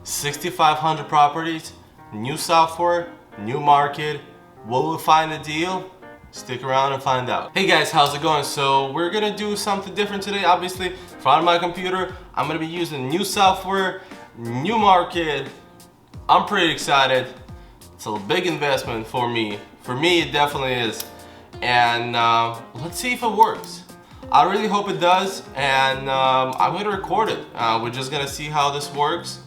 6,500 properties, new software, new market. Will we find a deal? Stick around and find out. Hey guys, how's it going? So we're gonna do something different today. Obviously, in front of my computer, I'm gonna be using new software, new market. I'm pretty excited. It's a big investment for me. For me, it definitely is. And let's see if it works. I really hope it does, and I'm going to record it. We're just going to see how this works.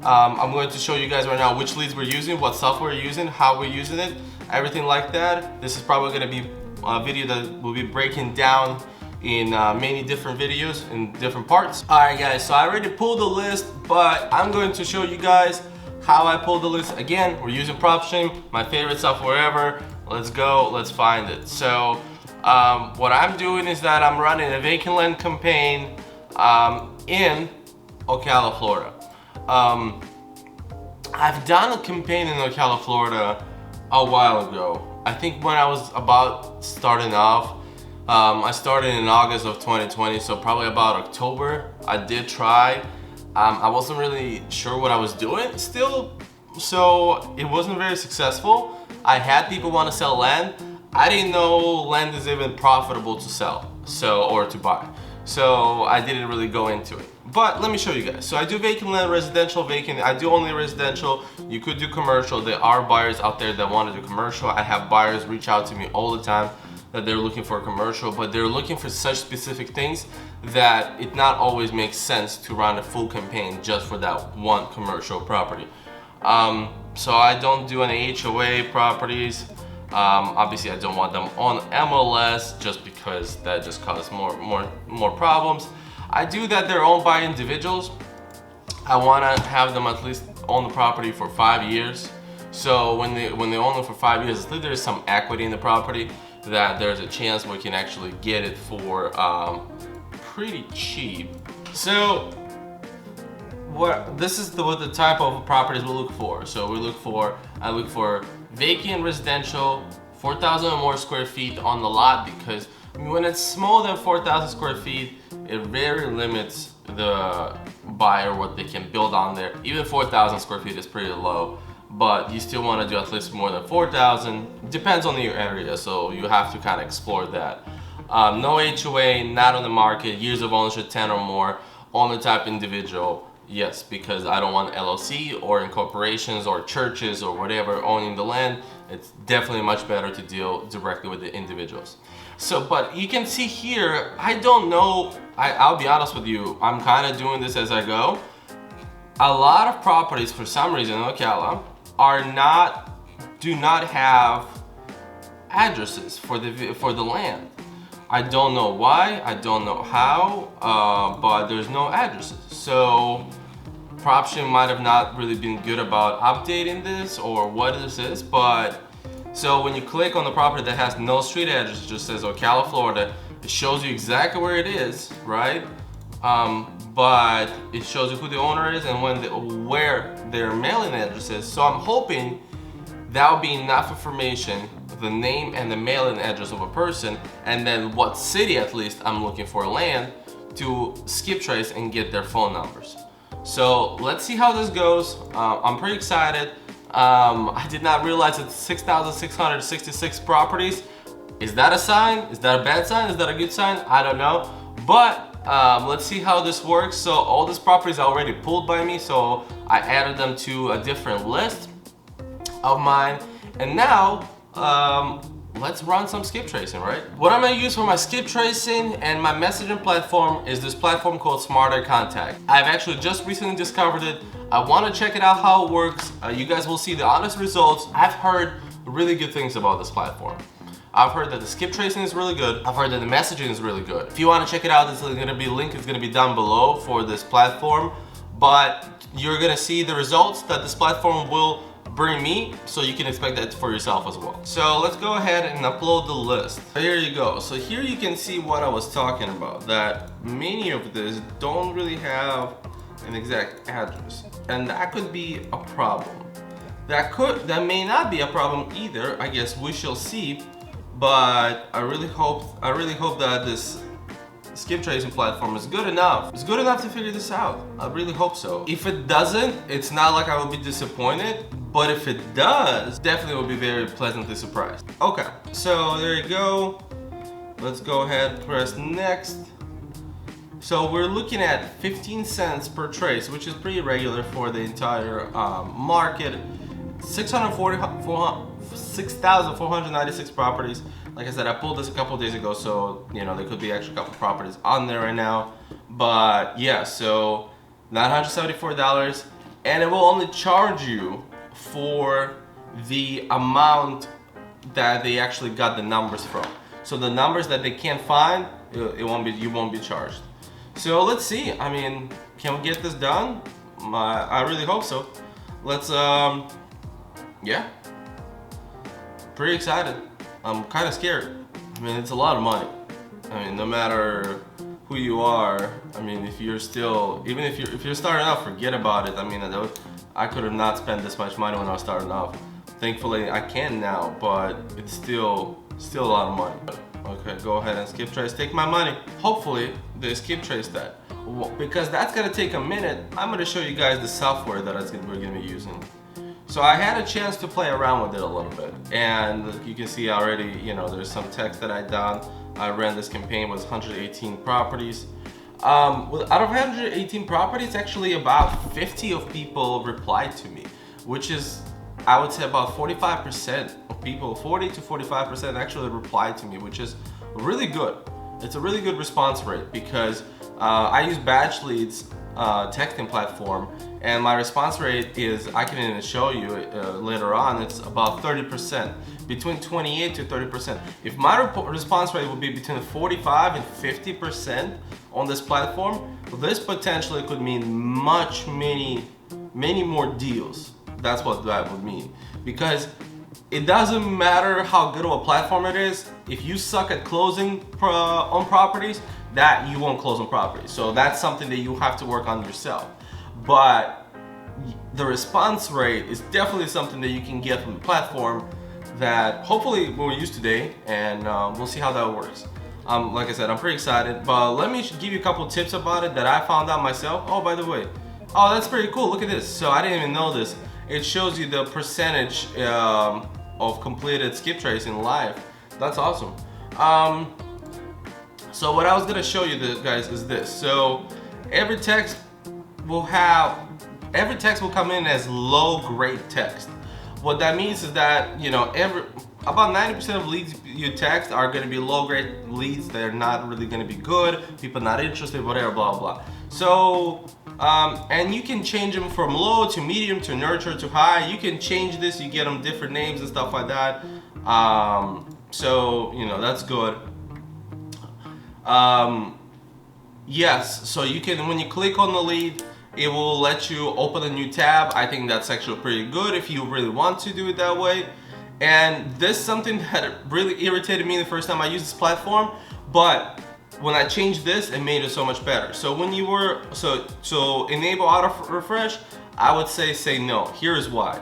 I'm going to show you guys right now which leads we're using, what software we're using, how we're using it, everything like that. This is probably going to be a video that will be breaking down in many different videos in different parts. Alright guys, so I already pulled the list, but I'm going to show you guys how I pulled the list. Again, we're using PropStream, my favorite software ever. Let's go, let's find it. So what I'm doing is that I'm running a vacant land campaign in Ocala, Florida. I've done a campaign in Ocala, Florida a while ago. I think when I was about starting off, I started in August of 2020, so probably about October, I did try. I wasn't really sure what I was doing still, so it wasn't very successful. I had people want to sell land. I didn't know land is even profitable to sell, or to buy. So I didn't really go into it. But let me show you guys. So I do vacant land, residential, vacant. I do only residential. You could do commercial. There are buyers out there that want to do commercial. I have buyers reach out to me all the time that they're looking for a commercial, but they're looking for such specific things that it not always makes sense to run a full campaign just for that one commercial property. So I don't do any HOA properties. Obviously I don't want them on MLS just because that just causes more problems. I do that they're owned by individuals. I want to have them at least own the property for 5 years. So when they own it for 5 years, at least there's some equity in the property that there's a chance we can actually get it for pretty cheap. So this is what the type of properties we look for. So I look for vacant residential, 4,000 or more square feet on the lot, because when it's smaller than 4,000 square feet, it very limits the buyer what they can build on there. Even 4,000 square feet is pretty low, but you still want to do at least more than 4,000. Depends on your area, so you have to kind of explore that. No HOA, not on the market, years of ownership 10 or more, owner type individual. Yes, because I don't want LLC or incorporations or churches or whatever owning the land. It's definitely much better to deal directly with the individuals. So, but you can see here, I don't know, I'll be honest with you, I'm kind of doing this as I go. A lot of properties, for some reason in Ocala, do not have addresses for the land. I don't know why, I don't know how, but there's no addresses. So PropStream might have not really been good about updating this or what this is, but so when you click on the property that has no street address, it just says Ocala, Florida, it shows you exactly where it is, right? But it shows you who the owner is and where their mailing address is. So I'm hoping that will be enough information, the name and the mailing address of a person, and then what city at least I'm looking for land, to skip trace and get their phone numbers. So let's see how this goes. I'm pretty excited. I did not realize it's 6,666 properties. Is that a sign? Is that a bad sign? Is that a good sign? I don't know. But let's see how this works. So all these properties are already pulled by me, so I added them to a different list of mine. And now let's run some skip tracing, right? What I'm gonna use for my skip tracing and my messaging platform is this platform called Smarter Contact. I've actually just recently discovered it. I wanna check it out how it works. You guys will see the honest results. I've heard really good things about this platform. I've heard that the skip tracing is really good. I've heard that the messaging is really good. If you wanna check it out, this is gonna be link is gonna be down below for this platform, but you're gonna see the results that this platform will bring me, so you can expect that for yourself as well. So let's go ahead and upload the list. Here you go. So here you can see what I was talking about, that many of these don't really have an exact address, and that could be a problem. That may not be a problem either. I guess we shall see. But I really hope that this skip tracing platform is good enough. It's good enough to figure this out. I really hope so. If it doesn't, it's not like I will be disappointed, but if it does, definitely will be very pleasantly surprised. Okay, so there you go. Let's go ahead, press next. So we're looking at 15 cents per trace, which is pretty regular for the entire market. 6,496 properties. Like I said, I pulled this a couple days ago, so you know there could be extra couple properties on there right now. But yeah, so $974, and it will only charge you for the amount that they actually got the numbers from. So the numbers that they can't find, you won't be charged. So let's see. I mean, can we get this done? I really hope so. Let's yeah. Pretty excited. I'm kind of scared. I mean, it's a lot of money. I mean, no matter who you are, I mean, if you're still, even if you're starting off, forget about it. I mean, I could have not spent this much money when I was starting off. Thankfully, I can now, but it's still a lot of money. Okay, go ahead and skip trace. Take my money. Hopefully, they skip trace that. Because that's gonna take a minute, I'm gonna show you guys the software that we're gonna be using. So I had a chance to play around with it a little bit, and you can see already, you know, there's some text that I done. I ran this campaign with 118 properties. Out of 118 properties, actually about 50 of people replied to me, which is, I would say about 45% of people, 40 to 45% actually replied to me, which is really good. It's a really good response rate because I use Batch Leads texting platform, and my response rate is, I can even show you later on, it's about 30%, between 28 to 30%. If my response rate would be between 45 and 50% on this platform, this potentially could mean many more deals. That's what that would mean, because it doesn't matter how good of a platform it is. If you suck at closing on properties, that you won't close on properties. So that's something that you have to work on yourself. But the response rate is definitely something that you can get from the platform that hopefully we'll use today, and we'll see how that works. Like I said, I'm pretty excited, but let me give you a couple tips about it that I found out myself. Oh, by the way, oh, that's pretty cool. Look at this. So I didn't even know this. It shows you the percentage of completed skip tracing live. That's awesome. So what I was gonna show you guys is this. So every text will come in as low grade text. What that means is that, you know, about 90% of leads you text are gonna be low grade leads. They're not really gonna be good. People not interested, whatever, blah, blah. So, and you can change them from low to medium to nurture to high. You can change this, you get them different names and stuff like that. So, you know, that's good. Yes, so you can, when you click on the lead, it will let you open a new tab. I think that's actually pretty good if you really want to do it that way. And this is something that really irritated me the first time I used this platform, but when I changed this, it made it so much better. So when you were, so enable auto refresh, I would say no. Here's why.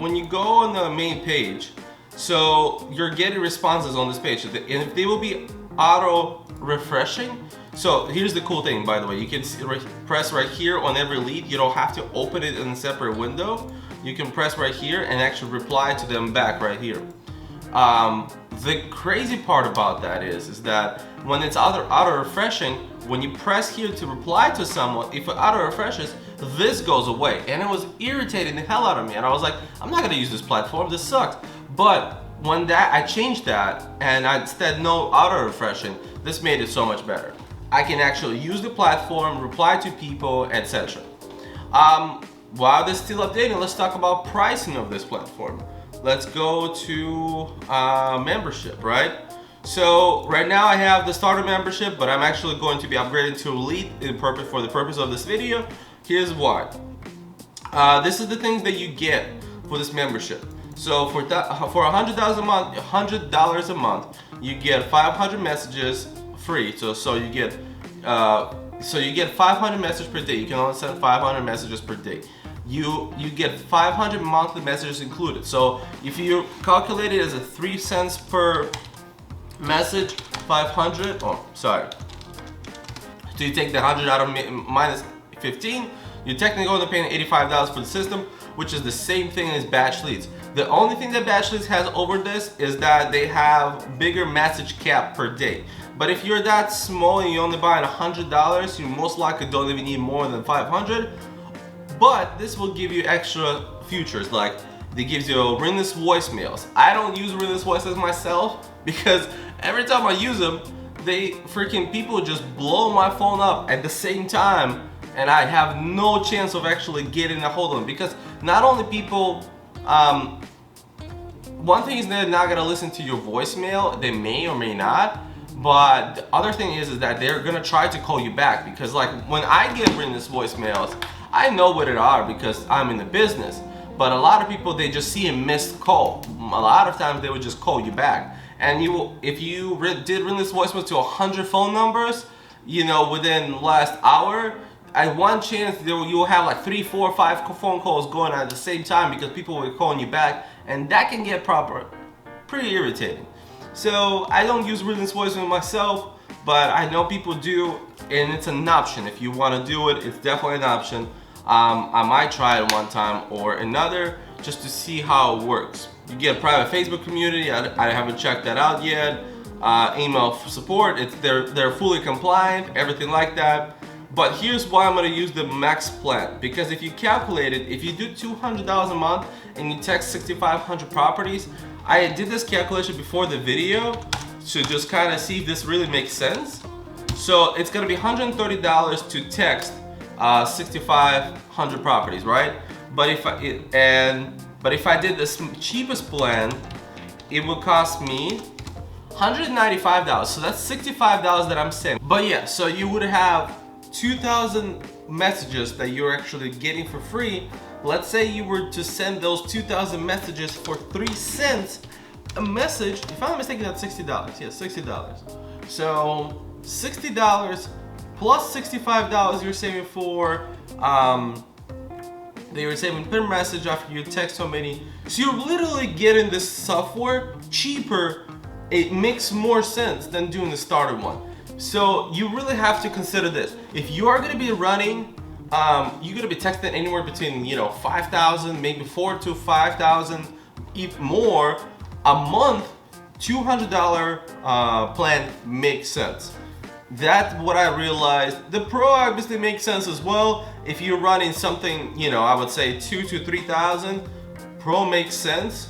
When you go on the main page, so you're getting responses on this page, and if they will be auto refreshing. So here's the cool thing, by the way, you can press right here on every lead. You don't have to open it in a separate window. You can press right here and actually reply to them back right here. The crazy part about that is that when it's auto refreshing, when you press here to reply to someone, if it auto refreshes, this goes away, and it was irritating the hell out of me. And I was like, I'm not gonna use this platform. This sucks. But when I changed that, and instead no auto refreshing, this made it so much better. I can actually use the platform, reply to people, etc. While this is still updating, let's talk about pricing of this platform. Let's go to membership, right? So right now I have the starter membership, but I'm actually going to be upgrading to elite for the purpose of this video. Here's why. This is the things that you get for this membership. So for $100 a month, you get 500 messages free. So you get 500 messages per day. You can only send 500 messages per day. You get 500 monthly messages included. So if you calculate it as a 3 cents per message, 500. Oh, sorry. So you take the 100 out of minus 15, you're technically going to pay $85 for the system, which is the same thing as batch leads. The only thing that batch leads has over this is that they have bigger message cap per day. But if you're that small and you only buy $100, you most likely don't even need more than 500. But this will give you extra features, like it gives you ringless voicemails. I don't use ringless voicemails myself because every time I use them, people just blow my phone up at the same time, and I have no chance of actually getting a hold of them. Because not only people, one thing is they're not gonna listen to your voicemail, they may or may not, but the other thing is that they're gonna try to call you back. Because like when I get ringless voicemails, I know what it are because I'm in the business. But a lot of people, they just see a missed call. A lot of times they would just call you back. And if you did ringless voicemails to 100 phone numbers, you know, within the last hour, at one chance you'll have like 3, 4, 5 phone calls going on at the same time because people were calling you back, and that can get pretty irritating. So I don't use ringless voicemail myself, but I know people do, and it's an option. If you want to do it, it's definitely an option. I might try it one time or another just to see how it works. You get a private Facebook community. I haven't checked that out yet. Email support. They're fully compliant, everything like that. But here's why I'm going to use the max plan, because if you calculate it, if you do $200 a month and you text 6,500 properties, I did this calculation before the video to just kind of see if this really makes sense. So it's going to be $130 to text 6,500 properties, right? But if I did this cheapest plan, it would cost me $195. So that's $65 that I'm saving. But yeah, so you would have 2,000 messages that you're actually getting for free. Let's say you were to send those 2,000 messages for 3 cents a message. If I'm not mistaken, that's $60. Yeah, $60. So $60 plus $65 you're saving for they were saving per message after you text so many. So you're literally getting this software cheaper. It makes more sense than doing the starter one. So you really have to consider this. If you are going to be running, you're going to be texting anywhere between 5,000, maybe 4,000 to 5,000, even more a month. $200 plan makes sense. That's what I realized. The Pro obviously makes sense as well. If you're running something, I would say 2,000 to 3,000, Pro makes sense.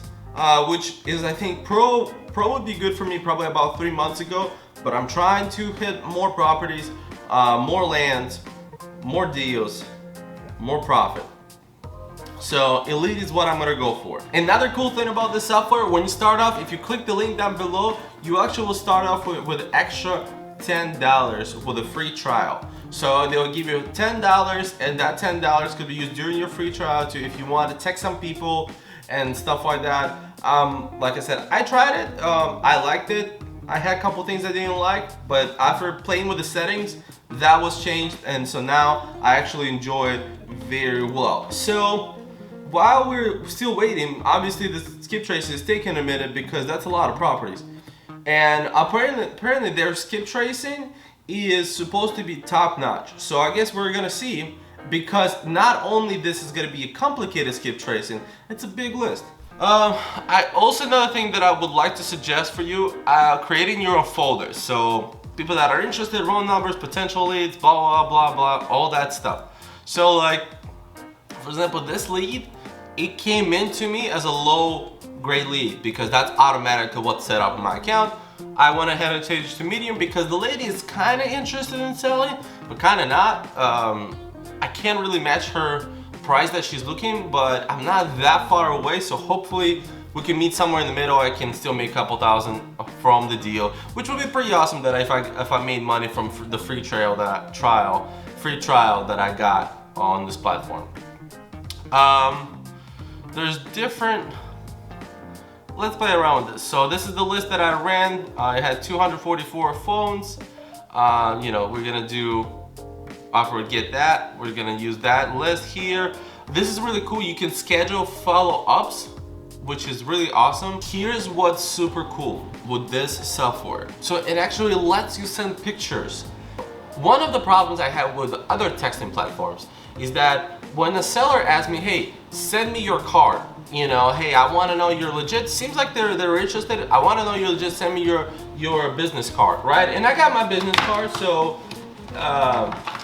Which is, I think, Pro would be good for me probably about 3 months ago. But I'm trying to hit more properties, more lands, more deals, more profit. So Elite is what I'm gonna go for. Another cool thing about this software, when you start off, if you click the link down below, you actually will start off with extra $10 with a free trial. So they'll give you $10, and that $10 could be used during your free trial to, if you want to text some people and stuff like that. Like I said, I tried it. I liked it. I had a couple things I didn't like, but after playing with the settings, that was changed, and so now I actually enjoy it very well. So while we're still waiting, obviously the skip trace is taking a minute because that's a lot of properties. And apparently their skip tracing is supposed to be top notch. So I guess we're gonna see, because not only this is gonna be a complicated skip tracing, it's a big list. Another thing that I would like to suggest for you, creating your own folders. So people that are interested, roll numbers, potential leads, blah, blah, blah, blah, all that stuff. So like, for example, this lead, it came into me as a low grade lead because that's automatically what's set up in my account. I went ahead and changed it to medium because the lady is kind of interested in selling, but kind of not. I can't really match her price that she's looking, but I'm not that far away, so hopefully we can meet somewhere in the middle. I can still make a couple thousand from the deal, which would be pretty awesome. That if I made money from the free trial that I got on this platform. There's different. Let's play around with this. So this is the list that I ran. I had 244 phones. We're gonna do. After we get that, we're gonna use that list here. This is really cool. You can schedule follow-ups, which is really awesome. Here's what's super cool with this software. So it actually lets you send pictures One of the problems I have with other texting platforms is that when a seller asks me, hey, send me your card, you know, hey, I want to know you're legit. Seems like they're interested. I want to know you're legit. Send me your business card, right? And I got my business card, so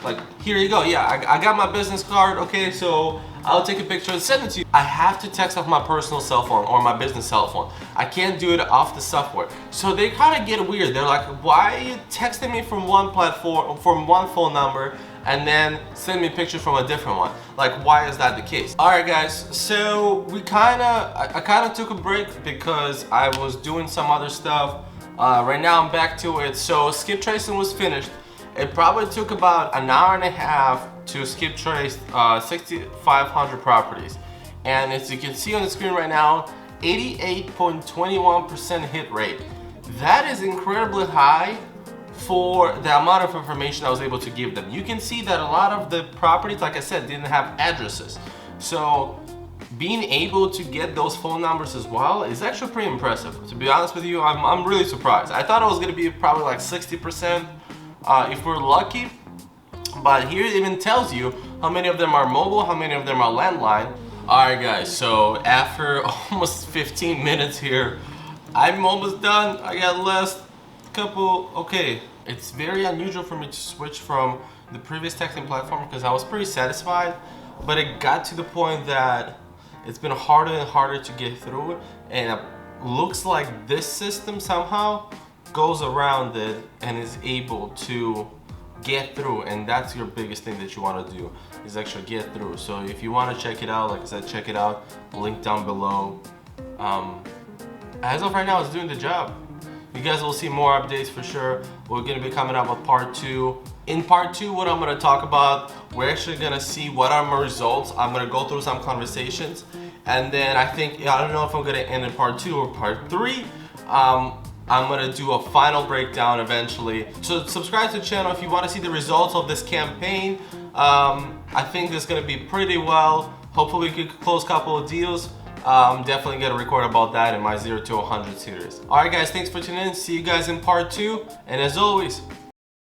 like here you go. Yeah, I got my business card. Okay, so I'll take a picture and send it to you. I have to text off my personal cell phone or my business cell phone. I can't do it off the software. So they kind of get weird. They're like, why are you texting me from one platform, from one phone number, and then send me pictures from a different one? Like, why is that the case? All right, guys. So I kind of took a break because I was doing some other stuff. Right now I'm back to it. So skip tracing was finished. It probably took about an hour and a half to skip trace 6,500 properties. And as you can see on the screen right now, 88.21% hit rate. That is incredibly high for the amount of information I was able to give them. You can see that a lot of the properties, like I said, didn't have addresses. So being able to get those phone numbers as well is actually pretty impressive. To be honest with you, I'm really surprised. I thought it was gonna be probably like 60%. If we're lucky, but here it even tells you how many of them are mobile, how many of them are landline. Alright guys, so after almost 15 minutes here, I'm almost done. I got last couple. Okay, it's very unusual for me to switch from the previous texting platform because I was pretty satisfied, but it got to the point that it's been harder and harder to get through, and it looks like this system somehow goes around it and is able to get through, and that's your biggest thing that you want to do, is actually get through. So if you want to check it out, like I said, check it out, link down below. As of right now, it's doing the job. You guys will see more updates for sure. We're going to be coming out with part 2. In part 2, what I'm going to talk about, we're actually going to see what are my results. I'm going to go through some conversations, and then I don't know if I'm going to end in part 2 or part 3. I'm gonna do a final breakdown eventually. So subscribe to the channel if you want to see the results of this campaign. I think this is gonna be pretty well. Hopefully we could close a couple of deals. I'm definitely gonna record about that in my 0 to 100 series. Alright guys, thanks for tuning in. See you guys in part 2. And as always,